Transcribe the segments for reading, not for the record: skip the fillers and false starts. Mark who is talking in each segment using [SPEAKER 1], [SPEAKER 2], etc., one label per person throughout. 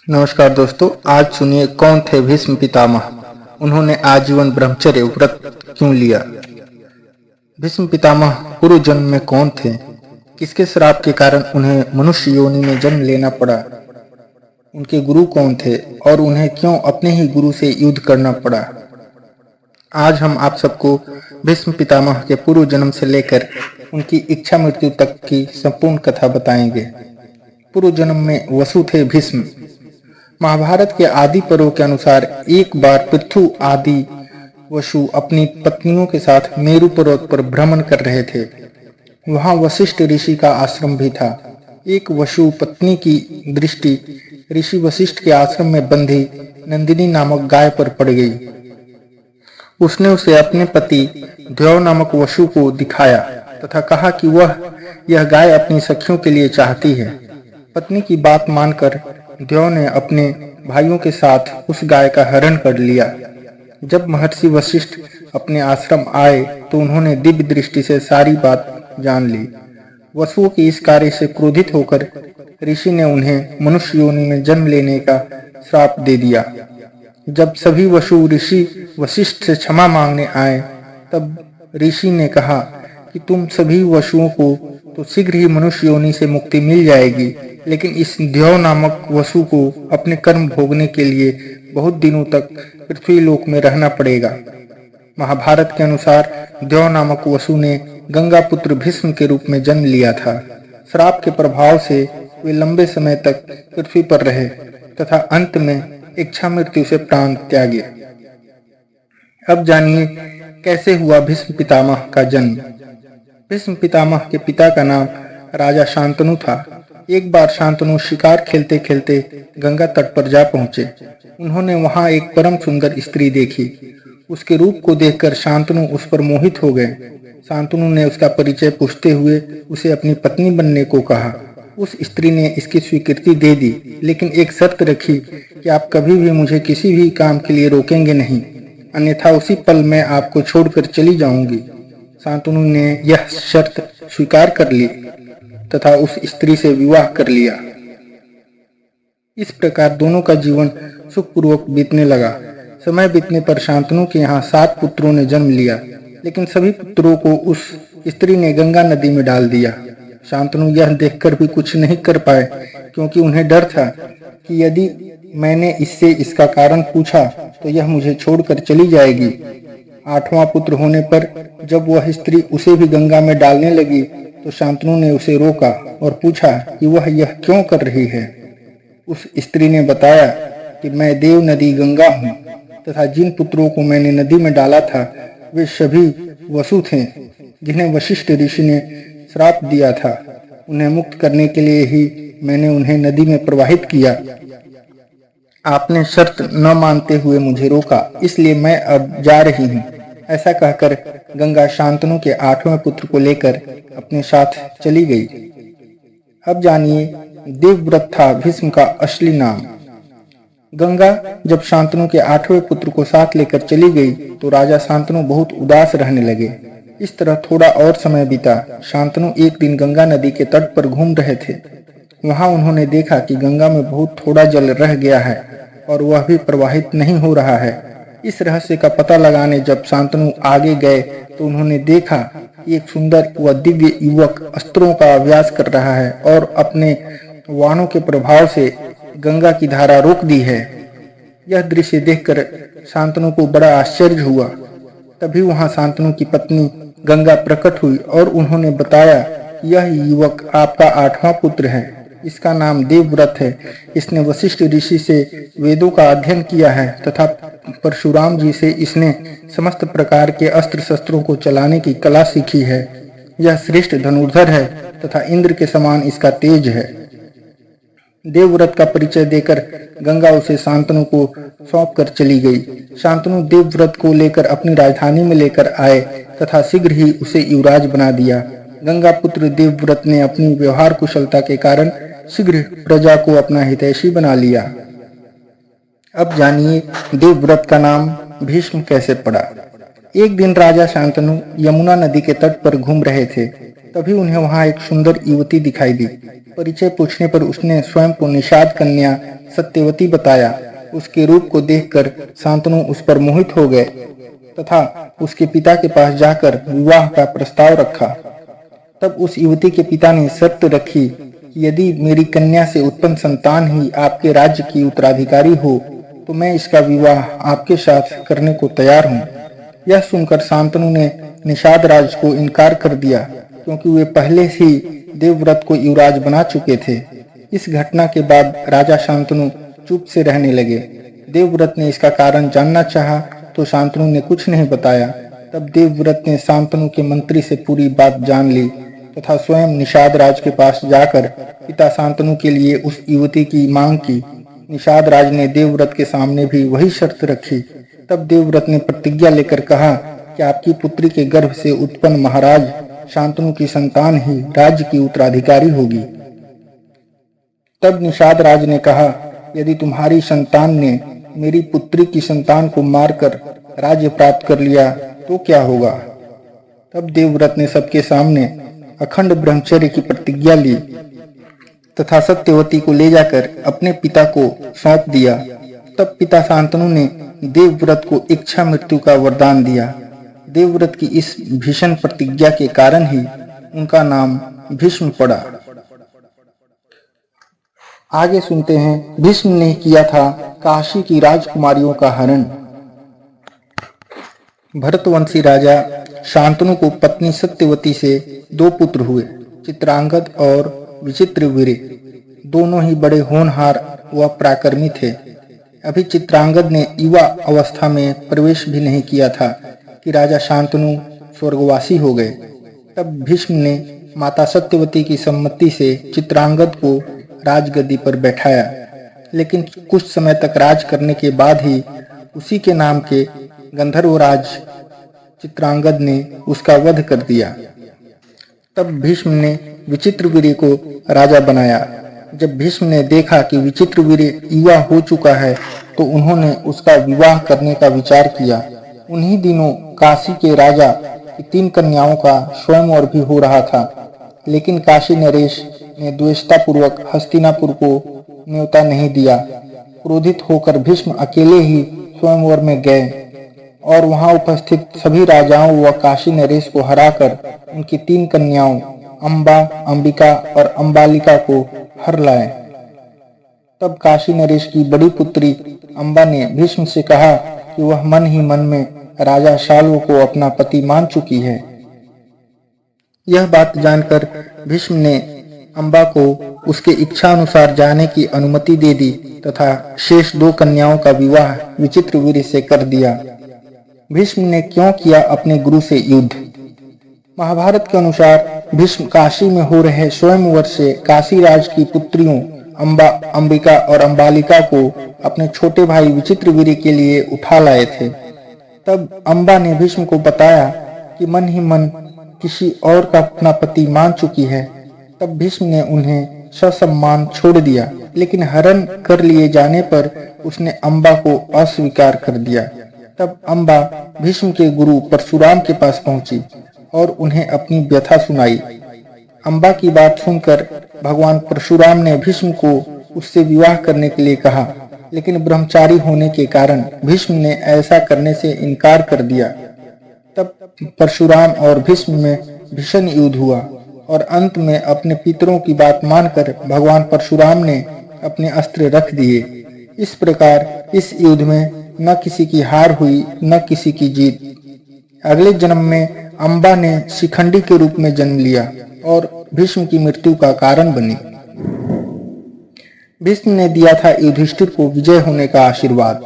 [SPEAKER 1] नमस्कार दोस्तों, आज सुनिए कौन थे भीष्म पितामह। उन्होंने आजीवन ब्रह्मचर्य व्रत क्यों लिया। भीष्म पितामह पूर्व जन्म में कौन थे, किसके श्राप के कारण उन्हें मनुष्य योनि में जन्म लेना पड़ा, उनके गुरु कौन थे और उन्हें क्यों अपने ही गुरु से युद्ध करना पड़ा। आज हम आप सबको भीष्म पितामह के पूर्व जन्म से लेकर उनकी इच्छा मृत्यु तक की संपूर्ण कथा बताएंगे। पूर्व जन्म में वसु थे भीष्म। महाभारत के आदि पर्व के अनुसार एक बार पृथु आदि वसु अपनी पत्नियों के साथ मेरु पर्वत पर भ्रमण कर रहे थे। वहां वशिष्ठ ऋषि का आश्रम भी था। एक वसु पत्नी की दृष्टि ऋषि वशिष्ठ के आश्रम में बंधी नंदिनी नामक गाय पर पड़ गई। उसने उसे अपने पति द्यौ नामक वसु को दिखाया तथा कहा कि वह यह गाय अपनी सखियों के लिए चाहती है। पत्नी की बात मानकर द्यौ ने अपने भाइयों के साथ उस गाय का हरण कर लिया। जब महर्षि वशिष्ठ अपने आश्रम आए तो उन्होंने दिव्य दृष्टि से सारी बात जान ली। वसुओं के इस कार्य से क्रोधित होकर ऋषि ने उन्हें मनुष्य योनि में जन्म लेने का श्राप दे दिया। जब सभी वसु ऋषि वशिष्ठ से क्षमा मांगने आए तब ऋषि ने कहा कि तुम सभी वसुओं को तो शीघ्र ही मनुष्य योनि से मुक्ति मिल जाएगी, लेकिन इस द्यौ नामक वसु को अपने कर्म भोगने के लिए बहुत दिनों तक पृथ्वी लोक में रहना पड़ेगा। महाभारत के अनुसार द्यौ नामक वसु ने गंगा पुत्र भीष्म के रूप में जन्म लिया था। श्राप के प्रभाव से वे लंबे समय तक पृथ्वी पर रहे तथा अंत में इच्छा मृत्यु से प्राण त्यागे। अब जानिए कैसे हुआ भीष्म पितामह का जन्म। भीष्म पितामह के पिता का नाम राजा शांतनु था। एक बार शांतनु शिकार खेलते खेलते गंगा तट पर जा पहुंचे। उन्होंने वहां एक परम सुंदर स्त्री देखी। उसके रूप को देखकर शांतनु उस पर मोहित हो गए। शांतनु ने उसका परिचय पूछते हुए उसे अपनी पत्नी बनने को कहा। उस स्त्री ने इसकी स्वीकृति दे दी, लेकिन एक शर्त रखी कि आप कभी भी मुझे किसी भी काम के लिए रोकेंगे नहीं, अन्यथा उसी पल मैं आपको छोड़कर चली जाऊंगी। शांतनु ने यह शर्त स्वीकार कर ली तथा उस स्त्री से विवाह कर लिया। इस प्रकार दोनों का जीवन सुखपूर्वक बीतने लगा। समय बीतने पर शांतनु के यहाँ 7 पुत्रों ने जन्म लिया, लेकिन सभी पुत्रों को उस स्त्री ने गंगा नदी में डाल दिया। शांतनु यह देखकर भी कुछ नहीं कर पाए, क्योंकि उन्हें डर था कि यदि मैंने इससे इसका कारण पूछा तो यह मुझे छोड़कर चली जाएगी। 8वां पुत्र होने पर जब वह स्त्री उसे भी गंगा में डालने लगी तो शांतनु ने उसे रोका और पूछा कि वह यह क्यों कर रही है। उस स्त्री ने बताया कि मैं देव नदी गंगा हूँ तथा जिन पुत्रों को मैंने नदी में डाला था वे सभी वसु थे, जिन्हें वशिष्ठ ऋषि ने श्राप दिया था। उन्हें मुक्त करने के लिए ही मैंने उन्हें नदी में प्रवाहित किया। आपने शर्त न मानते हुए मुझे रोका, इसलिए मैं अब जा रही हूँ। ऐसा कहकर गंगा शांतनु के 8वें पुत्र को लेकर अपने साथ चली गई। अब जानिए देवव्रत था भीष्म का असली नाम। गंगा जब शांतनु के 8वें पुत्र को साथ लेकर चली गई तो राजा शांतनु बहुत उदास रहने लगे। इस तरह थोड़ा और समय बीता। शांतनु एक दिन गंगा नदी के तट पर घूम रहे थे। वहां उन्होंने देखा कि गंगा में बहुत थोड़ा जल रह गया है और वह भी प्रवाहित नहीं हो रहा है। इस रहस्य का पता लगाने जब शांतनु आगे गए तो उन्होंने देखा कि एक सुंदर व दिव्य युवक अस्त्रों का अभ्यास कर रहा है और अपने वाणों के प्रभाव से गंगा की धारा रोक दी है। यह दृश्य देखकर शांतनु को बड़ा आश्चर्य हुआ। तभी वहां शांतनु की पत्नी गंगा प्रकट हुई और उन्होंने बताया कि यह युवक आपका 8वां पुत्र है। इसका नाम देवव्रत है। इसने वशिष्ठ ऋषि से वेदों का अध्ययन किया है तथा परशुराम जी से इसने समस्त प्रकार के अस्त्र शस्त्रों को चलाने की कला सीखी है। यह श्रेष्ठ धनुर्धर है तथा इंद्र के समान इसका तेज है। देवव्रत का परिचय देकर गंगा उसे शांतनु को सौंप कर चली गई। शांतनु देवव्रत को लेकर अपनी राजधानी में लेकर आए तथा शीघ्र ही उसे युवराज बना दिया। गंगा पुत्र देवव्रत ने अपनी व्यवहार कुशलता के कारण शीघ्र प्रजा को अपना हितैषी बना लिया। अब जानिए देवव्रत का नाम भीष्म कैसे पड़ा। एक दिन राजा शांतनु यमुना नदी के तट पर घूम रहे थे। तभी उन्हें वहां एक सुंदर युवती दिखाई दी। परिचय पूछने पर उसने स्वयं को निषाद कन्या सत्यवती बताया। उसके रूप को देखकर शांतनु उस पर मोहित हो गए तथा उसके पिता के पास जाकर विवाह का प्रस्ताव रखा। तब उस युवती के पिता ने शर्त रखी कि यदि मेरी कन्या से उत्पन्न संतान ही आपके राज्य की उत्तराधिकारी हो तो मैं इसका विवाह आपके साथ करने को तैयार हूँ। यह सुनकर शांतनु ने निषाद राज को इनकार कर दिया, क्योंकि वे पहले ही देवव्रत को युवराज बना चुके थे। इस घटना के बाद राजा शांतनु चुप से रहने लगे। देवव्रत ने इसका कारण जानना चाहा तो शांतनु ने कुछ नहीं बताया। तब देवव्रत ने शांतनु के मंत्री से पूरी बात जान ली तथा स्वयं निषाद राज के पास जाकर पिता शांतनु के लिए उस युवती की मांग की। निषाद राज ने देवव्रत के सामने भी वही शर्त रखी। तब देवव्रत ने प्रतिज्ञा लेकर कहा कि आपकी पुत्री के गर्भ से उत्पन्न महाराज शांतनु की संतान ही राज्य की उत्तराधिकारी होगी। तब निषाद राज ने कहा, यदि तुम्हारी संतान ने मेरी पुत्री की संतान को मारकर राज्य प्राप्त कर लिया तो क्या होगा। तब देवव्रत ने सबके सामने अखंड ब्रह्मचर्य की प्रतिज्ञा ली तथा सत्यवती को ले जाकर अपने पिता को सौंप दिया। तब पिता शांतनु ने देवव्रत को इच्छा मृत्यु का वरदान दिया। देवव्रत की इस भीषण प्रतिज्ञा के कारण ही उनका नाम भीष्म पड़ा। आगे सुनते हैं, भीष्म ने किया था काशी की राजकुमारियों का हरण। भरतवंशी राजा शांतनु को पत्नी सत्यवती से 2 पुत्र हुए, चित्रांगद और विचित्रवीर्य। दोनों ही बड़े होनहार व पराक्रमी थे। अभी चित्रांगद ने युवा अवस्था में प्रवेश भी नहीं किया था कि राजा शांतनु स्वर्गवासी हो गए। तब भीष्म ने माता सत्यवती की सम्मति से चित्रांगद को राजगद्दी पर बैठाया, लेकिन कुछ समय तक राज करने के बाद ही उसी के नाम के गंधर्वराज चित्रांगद ने उसका वध कर दिया। तब भीष्म ने विचित्रवीर्य को राजा बनाया। जब भीष्म ने देखा कि विचित्रवीर्य युवा हो चुका है तो उन्होंने उसका विवाह करने का विचार किया। उन्हीं दिनों काशी के राजा की 3 कन्याओं का स्वयंवर भी हो रहा था, लेकिन काशी नरेश ने द्वेषतापूर्वक हस्तिनापुर को न्योता नहीं दिया। क्रोधित होकर भीष्म अकेले ही स्वयंवर में गए और वहां उपस्थित सभी राजाओं व काशी नरेश को हराकर उनकी 3 कन्याओं अंबा, अंबिका और अंबालिका को हर लाए। तब काशी नरेश की बड़ी पुत्री अंबा ने भीष्म से कहा कि वह मन ही मन में राजा शाल्व को अपना पति मान चुकी है। यह बात जानकर भीष्म ने अंबा को उसके इच्छा अनुसार जाने की अनुमति दे दी तथा शेष 2 कन्याओं का विवाह विचित्रवीर्य से कर दिया। भीष्म ने क्यों किया अपने गुरु से युद्ध। महाभारत के अनुसार भीष्म काशी में हो रहे स्वयंवर से काशी राज की पुत्रियों अंबा, अंबिका और अंबालिका को अपने छोटे भाई विचित्रवीर्य के लिए उठा लाए थे। तब अंबा ने भीष्म को बताया कि मन ही मन किसी और का अपना पति मान चुकी है। तब भीष्म ने उन्हें ससम्मान छोड़ दिया, लेकिन हरण कर लिए जाने पर उसने अंबा को अस्वीकार कर दिया। तब अंबा भीष्म के गुरु परशुराम के पास पहुंची और उन्हें अपनी व्यथा सुनाई। अंबा की बात सुनकर भगवान परशुराम ने भीष्म को उससे विवाह करने के लिए कहा, लेकिन ब्रह्मचारी होने के कारण भीष्म ने ऐसा करने से इनकार कर दिया। तब परशुराम और भीष्म में भीषण युद्ध हुआ और अंत में अपने पितरों की बात मानकर भगवान परशुराम ने अपने अस्त्र रख दिए। इस प्रकार इस युद्ध में न किसी की हार हुई न किसी की जीत। अगले जन्म में अंबा ने शिखंडी के रूप में जन्म लिया और भीष्म की मृत्यु का कारण बनी। भीष्म ने दिया था युधिष्ठिर को विजय होने का आशीर्वाद।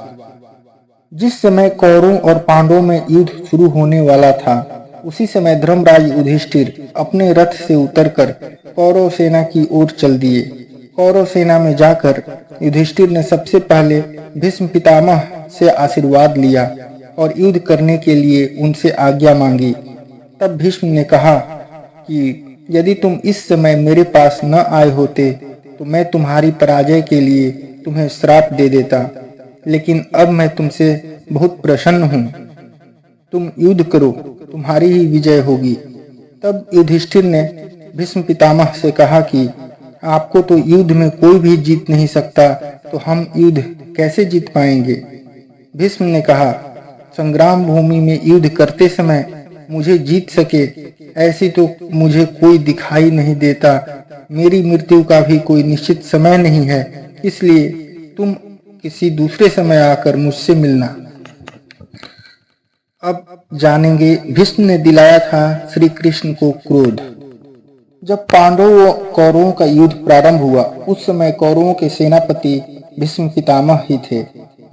[SPEAKER 1] जिस समय कौरवों और पांडवों में युद्ध शुरू होने वाला था, उसी समय धर्मराज युधिष्ठिर अपने रथ से उतरकर कौरव सेना की ओर चल दिए। कौरव सेना में जाकर युधिष्ठिर ने सबसे पहले भीष्म पितामह से आशीर्वाद लिया और युद्ध करने के लिए उनसे आज्ञा मांगी। तब भीष्म ने कहा कि यदि तुम इस समय मेरे पास न आए होते तो मैं तुम्हारी पराजय के लिए तुम्हें श्राप दे देता, लेकिन अब मैं तुमसे बहुत प्रसन्न हूँ। तुम युद्ध करो, तुम्हारी ही विजय होगी। तब युधिष्ठिर ने भीष्म पितामह से कहा कि आपको तो युद्ध में कोई भी जीत नहीं सकता, तो हम युद्ध कैसे जीत पाएंगे। भीष्म ने कहा, संग्राम भूमि में युद्ध करते समय मुझे जीत सके ऐसी तो मुझे कोई दिखाई नहीं देता। मेरी मृत्यु का भी कोई निश्चित समय नहीं है, इसलिए तुम किसी दूसरे समय आकर मुझसे मिलना। अब जानेंगे भीष्म ने दिलाया था श्री कृष्ण को क्रोध। जब पांडवों कौरवों का युद्ध प्रारंभ हुआ, उस समय कौरवों के सेनापति भीष्म पितामह ही थे।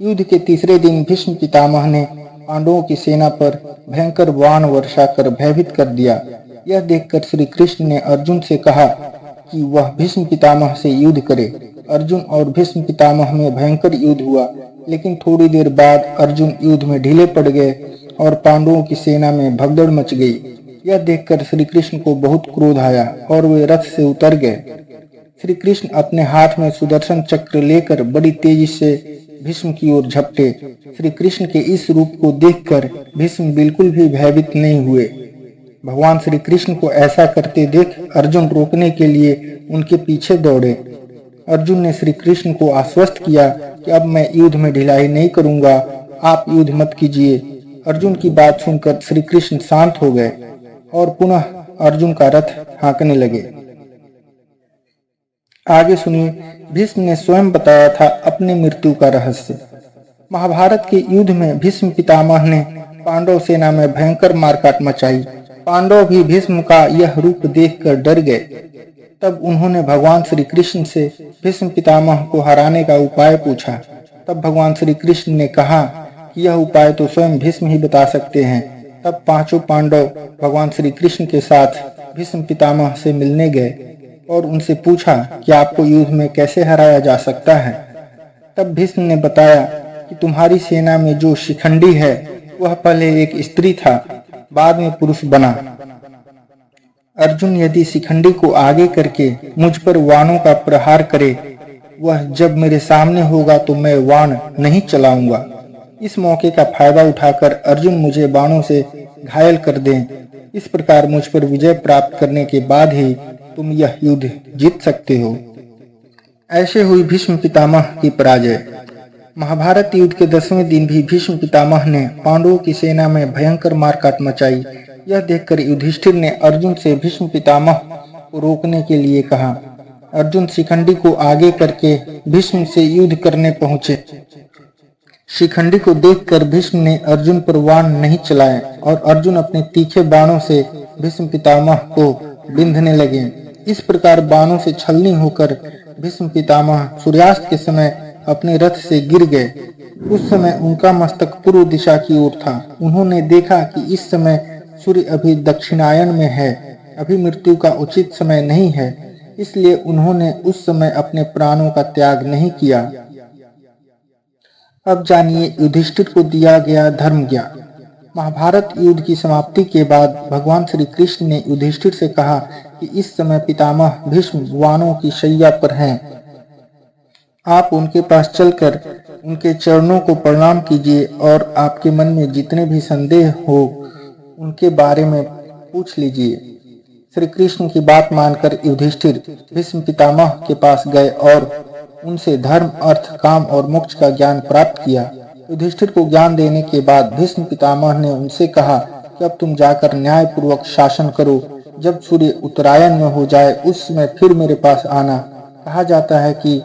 [SPEAKER 1] युद्ध के तीसरे दिन भीष्म पितामह ने पांडवों की सेना पर भयंकर बाण वर्षा कर भयभीत कर दिया। यह देखकर श्री कृष्ण ने अर्जुन से कहा कि वह भीष्म पितामह से युद्ध करे। अर्जुन और भीष्म पितामह में भयंकर युद्ध हुआ, लेकिन थोड़ी देर बाद अर्जुन युद्ध में ढीले पड़ गए और पांडवों की सेना में भगदड़ मच गई। यह देखकर श्री कृष्ण को बहुत क्रोध आया और वे रथ से उतर गए। श्री कृष्ण अपने हाथ में सुदर्शन चक्र लेकर बड़ी तेजी से भीष्म की ओर झपटे। श्री कृष्ण के इस रूप को देखकर भीष्म बिल्कुल भी भयभीत नहीं हुए। भगवान श्री कृष्ण को ऐसा करते देख अर्जुन रोकने के लिए उनके पीछे दौड़े। अर्जुन ने श्री कृष्ण को आश्वस्त किया कि अब मैं युद्ध में ढिलाई नहीं करूंगा, आप युद्ध मत कीजिए। अर्जुन की बात सुनकर श्री कृष्ण शांत हो गए और पुनः अर्जुन का रथ हाँकने लगे। आगे सुनिए, भीष्म ने स्वयं बताया था अपनी मृत्यु का रहस्य। महाभारत के युद्ध में भीष्म पितामह ने पांडव सेना में भयंकर मारकाट मचाई। पांडव भी भीष्म का यह रूप देखकर डर गए। तब उन्होंने भगवान श्री कृष्ण से भीष्म पितामह को हराने का उपाय पूछा। तब भगवान श्री कृष्ण ने कहा कि यह उपाय तो स्वयं भीष्म ही बता सकते हैं। तब पांचों पांडव भगवान श्री कृष्ण के साथ भीष्म पितामह से मिलने गए और उनसे पूछा कि आपको युद्ध में कैसे हराया जा सकता है। तब भीष्म ने बताया कि तुम्हारी सेना में जो शिखंडी है वह पहले एक स्त्री था, बाद में पुरुष बना। अर्जुन यदि शिखंडी को आगे करके मुझ पर वाणों का प्रहार करे, वह जब मेरे सामने होगा तो मैं वाण नहीं चलाऊंगा। इस मौके का फायदा उठाकर अर्जुन मुझे बाणों से घायल कर दें। इस प्रकार मुझ पर विजय प्राप्त करने के बाद ही तुम यह युद्ध जीत सकते हो। ऐसे हुई भीष्म पितामह की पराजय। महाभारत युद्ध के 10वें दिन भी भीष्म पितामह ने पांडवों की सेना में भयंकर मारकाट मचाई। यह देखकर युधिष्ठिर ने अर्जुन से भीष्म पितामह को रोकने के लिए कहा। अर्जुन शिखंडी को आगे करके भीष्म से युद्ध करने पहुंचे। शिखंडी को देखकर भीष्म ने अर्जुन पर बाण नहीं चलाए और अर्जुन अपने तीखे बाणों से भीष्म पितामह को बिंधने लगे। इस प्रकार बाणों से छलनी होकर भीष्म पितामह सूर्यास्त के समय अपने रथ से गिर गए। उस समय उनका मस्तक पूर्व दिशा की ओर था। उन्होंने देखा कि इस समय सूर्य अभी दक्षिणायन में है, अभी मृत्यु का उचित समय नहीं है, इसलिए उन्होंने उस समय अपने प्राणों का त्याग नहीं किया। अब जानिए युधिष्ठिर को दिया गया धर्म ज्ञान। महाभारत युद्ध की समाप्ति के बाद भगवान श्री कृष्ण ने युधिष्ठिर से कहा कि इस समय पितामह भीष्म वानों की शैया पर हैं। आप उनके पास चलकर उनके चरणों को प्रणाम कीजिए और आपके मन में जितने भी संदेह हो उनके बारे में पूछ लीजिए। श्री कृष्ण की बात मानकर युधिष्ठिर भीष्म पितामह के पास गए और उनसे धर्म, अर्थ, काम और मोक्ष का ज्ञान प्राप्त किया। युधिष्ठिर को ज्ञान देने के बाद भीष्म पितामह ने उनसे कहा कि अब तुम जाकर न्याय पूर्वक शासन करो। जब सूर्य उत्तरायण में हो जाए उस समय फिर मेरे पास आना। कहा जाता है कि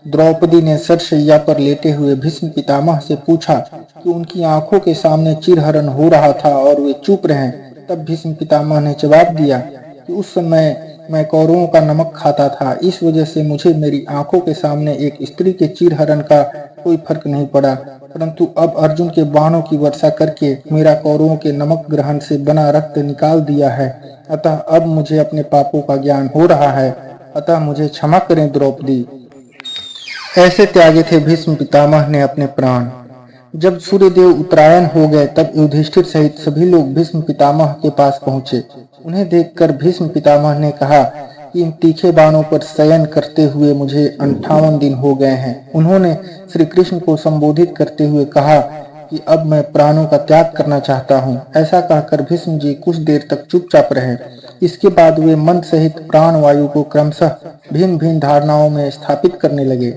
[SPEAKER 1] द्रौपदी ने सरशैया पर लेटे हुए भीष्म पितामह से पूछा कि उनकी आंखों के सामने चिरहरण हो रहा था और वे चुप रहे। तब भीष्म पितामह ने जवाब दिया कि उस समय मैं कौरवों का नमक खाता था, इस वजह से मुझे मेरी आंखों के सामने एक स्त्री के चिरहरण का कोई फर्क नहीं पड़ा, परंतु अब अर्जुन के बाणों की वर्षा करके मेरा कौरवों के नमक ग्रहण से बना रक्त निकाल दिया है। अतः अब मुझे अपने पापों का ज्ञान हो रहा है, अतः मुझे क्षमा करें द्रौपदी। ऐसे त्यागे थे भीष्म पितामह ने अपने प्राण। जब सूर्यदेव उत्तरायण हो गए तब युधिष्ठिर सहित सभी लोग भीष्म पितामह के पास पहुंचे। उन्हें देखकर भीष्म पितामह ने कहा कि इन तीखे बाणों पर शयन करते हुए मुझे 58 दिन हो गए हैं। उन्होंने श्री कृष्ण को संबोधित करते हुए कहा कि अब मैं प्राणों का त्याग करना चाहता हूँ। ऐसा कहकर भीष्म जी कुछ देर तक चुपचाप रहे। इसके बाद वे मन सहित प्राण वायु को क्रमशः भिन्न भिन्न धारणाओं में स्थापित करने लगे।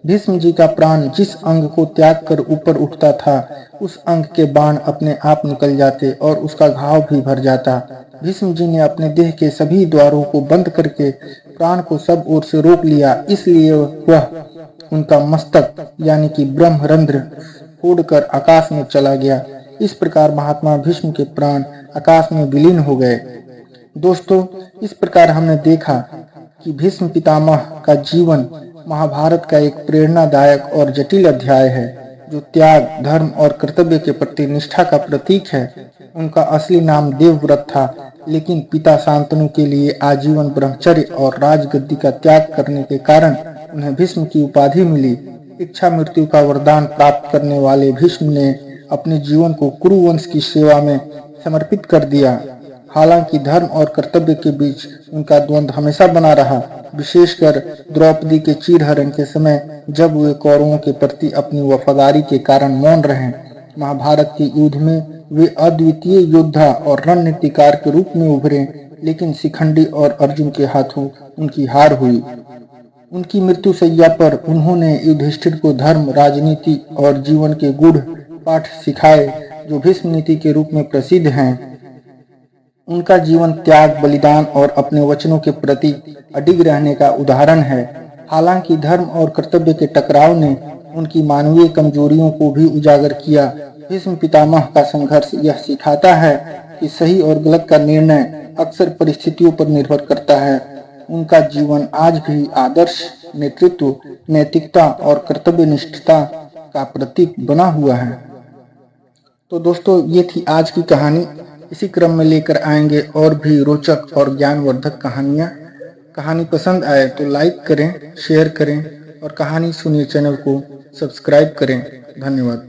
[SPEAKER 1] भीष्म जी का प्राण जिस अंग को त्याग कर ऊपर उठता था, उस अंग के बाण अपने आप निकल जाते और उसका घाव भी भर जाता। भीष्म जी ने अपने देह के सभी द्वारों को बंद करके प्राण को सब ओर से रोक लिया, इसलिए वह उनका मस्तक यानी कि ब्रह्मरंध्र फोड़कर आकाश में चला गया। इस प्रकार महात्मा भीष्म के प्राण आकाश में विलीन हो गए। दोस्तों, इस प्रकार हमने देखा कि भीष्म पितामह का जीवन महाभारत का एक प्रेरणादायक और जटिल अध्याय है, जो त्याग, धर्म और कर्तव्य के प्रति निष्ठा का प्रतीक है। उनका असली नाम देवव्रत था, लेकिन पिता शांतनु के लिए आजीवन ब्रह्मचर्य और राजगद्दी का त्याग करने के कारण उन्हें भीष्म की उपाधि मिली। इच्छा मृत्यु का वरदान प्राप्त करने वाले भीष्म ने अपने जीवन को कुरुवंश की सेवा में समर्पित कर दिया। हालांकि धर्म और कर्तव्य के बीच उनका द्वंद्व हमेशा बना रहा, विशेषकर द्रौपदी के चीरहरण के समय, जब वे कौरवों के प्रति अपनी वफादारी के कारण मौन रहे। महाभारत के युद्ध में वे अद्वितीय योद्धा और रणनीतिकार के रूप में उभरे, लेकिन शिखंडी और अर्जुन के हाथों उनकी हार हुई। उनकी मृत्यु शैया पर उन्होंने युधिष्ठिर को धर्म, राजनीति और जीवन के गूढ़ पाठ सिखाए, जो भीष्म नीति के रूप में प्रसिद्ध हैं। उनका जीवन त्याग, बलिदान और अपने वचनों के प्रति अडिग रहने का उदाहरण है। हालांकि धर्म और कर्तव्य के टकराव ने उनकी मानवीय कमजोरियों को भी उजागर किया। भीष्म पितामह का संघर्ष यह सिखाता है कि सही और गलत का निर्णय अक्सर परिस्थितियों पर निर्भर करता है। उनका जीवन आज भी आदर्श, नेतृत्व, नैतिकता और कर्तव्यनिष्ठता का प्रतीक बना हुआ है। तो दोस्तों, ये थी आज की कहानी। इसी क्रम में लेकर आएंगे और भी रोचक और ज्ञानवर्धक कहानियाँ। कहानी पसंद आए तो लाइक करें, शेयर करें और कहानी सुनिए चैनल को सब्सक्राइब करें। धन्यवाद।